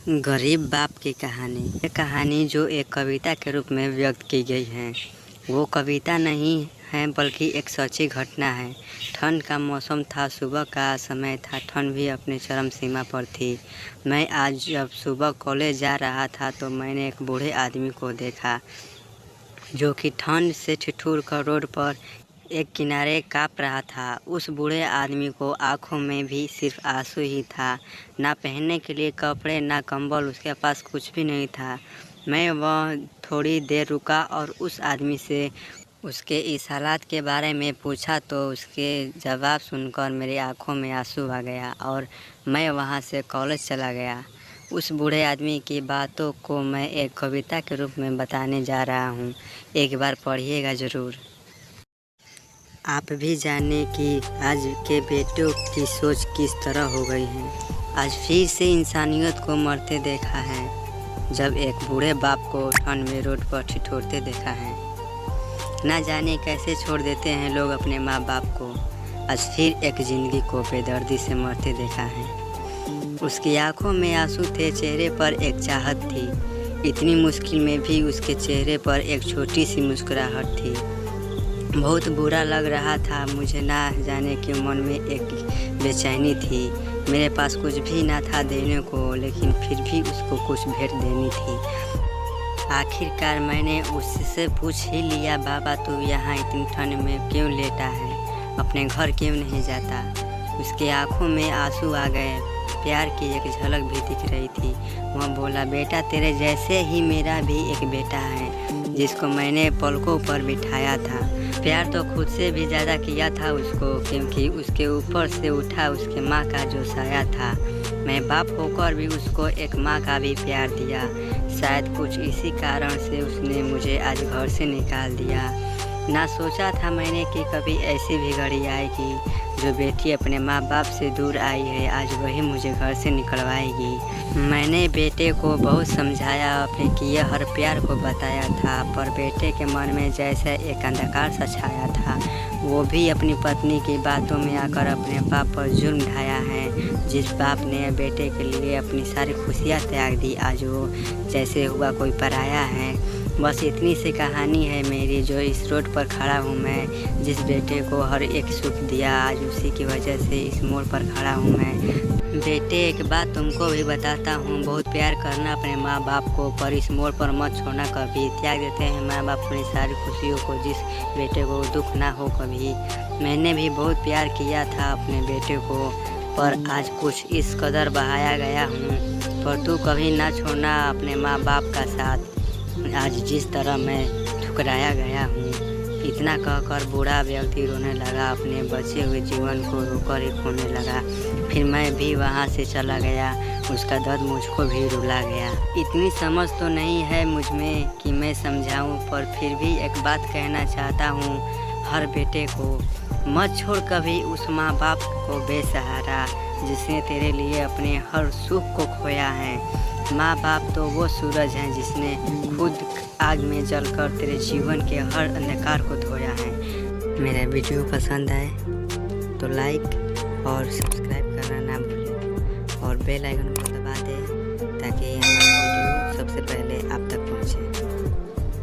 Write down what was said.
गरीब बाप की कहानी। ये कहानी जो एक कविता के रूप में व्यक्त की गई है, वो कविता नहीं है बल्कि एक सच्ची घटना है। ठंड का मौसम था, सुबह का समय था, ठंड भी अपने चरम सीमा पर थी। मैं आज जब सुबह कॉलेज जा रहा था तो मैंने एक बूढ़े आदमी को देखा जो कि ठंड से ठिठुर कर रोड पर एक किनारे काँप रहा था। उस बूढ़े आदमी को आंखों में भी सिर्फ आंसू ही था। ना पहनने के लिए कपड़े, ना कंबल, उसके पास कुछ भी नहीं था। मैं वह थोड़ी देर रुका और उस आदमी से उसके इस हालात के बारे में पूछा तो उसके जवाब सुनकर मेरी आंखों में आंसू आ गया और मैं वहाँ से कॉलेज चला गया। उस बूढ़े आदमी की बातों को मैं एक कविता के रूप में बताने जा रहा हूँ। एक बार पढ़िएगा ज़रूर। आप भी जाने कि आज के बेटों की सोच किस तरह हो गई है। आज फिर से इंसानियत को मरते देखा है, जब एक बूढ़े बाप को ठंड में रोड पर ठिठुरते देखा है। ना जाने कैसे छोड़ देते हैं लोग अपने माँ बाप को। आज फिर एक ज़िंदगी को बेदर्दी से मरते देखा है। उसकी आंखों में आंसू थे, चेहरे पर एक चाहत थी। इतनी मुश्किल में भी उसके चेहरे पर एक छोटी सी मुस्कुराहट थी। बहुत बुरा लग रहा था मुझे, ना जाने क्यों मन में एक बेचैनी थी। मेरे पास कुछ भी ना था देने को, लेकिन फिर भी उसको कुछ भेंट देनी थी। आखिरकार मैंने उससे पूछ ही लिया, बाबा तू यहाँ इतनी ठंड में क्यों लेटा है, अपने घर क्यों नहीं जाता। उसके आंखों में आंसू आ गए, प्यार की एक झलक भी दिख रही थी। वह बोला, बेटा तेरे जैसे ही मेरा भी एक बेटा है, जिसको मैंने पलकों पर बिठाया था। प्यार तो खुद से भी ज़्यादा किया था उसको, क्योंकि उसके ऊपर से उठा उसके माँ का जो साया था। मैं बाप होकर भी उसको एक माँ का भी प्यार दिया। शायद कुछ इसी कारण से उसने मुझे आज घर से निकाल दिया। ना सोचा था मैंने कि कभी ऐसी भी घड़ी आएगी, जो बेटी अपने माँ बाप से दूर आई है, आज वही मुझे घर से निकलवाएगी। मैंने बेटे को बहुत समझाया, अपने किए हर प्यार को बताया था, पर बेटे के मन में जैसे एक अंधकार सा छाया था। वो भी अपनी पत्नी की बातों में आकर अपने बाप पर जुल्म ढाया है। जिस बाप ने बेटे के लिए अपनी सारी खुशियाँ त्याग दी, आज वो जैसे हुआ कोई पराया है। बस इतनी सी कहानी है मेरी, जो इस रोड पर खड़ा हूँ मैं। जिस बेटे को हर एक सुख दिया, आज उसी की वजह से इस मोड़ पर खड़ा हूँ मैं। बेटे एक बात तुमको भी बताता हूँ, बहुत प्यार करना अपने माँ बाप को, पर इस मोड़ पर मत छोड़ना कभी। त्याग देते हैं माँ बाप अपनी सारी खुशियों को, जिस बेटे को दुख ना हो कभी। मैंने भी बहुत प्यार किया था अपने बेटे को, पर आज कुछ इस कदर बहाया गया हूँ। पर तू कभी ना छोड़ना अपने माँ बाप का साथ। आज जिस तरह मैं ठुकराया गया हूँ। इतना कहकर बूढ़ा व्यक्ति रोने लगा, अपने बचे हुए जीवन को रोकर ही खोने लगा। फिर मैं भी वहाँ से चला गया, उसका दर्द मुझको भी रुला गया। इतनी समझ तो नहीं है मुझ में कि मैं समझाऊँ, पर फिर भी एक बात कहना चाहता हूँ हर बेटे को, मत छोड़ कभी उस माँ बाप को बेसहारा, जिसने तेरे लिए अपने हर सुख को खोया है। माँ बाप तो वो सूरज हैं जिसने खुद आग में जलकर तेरे जीवन के हर अंधकार को धोया है। मेरा वीडियो पसंद आए तो लाइक और सब्सक्राइब करना ना भूलें और बेल आइकन को दबा दें, ताकि हमारा वीडियो सबसे पहले आप तक पहुँचे।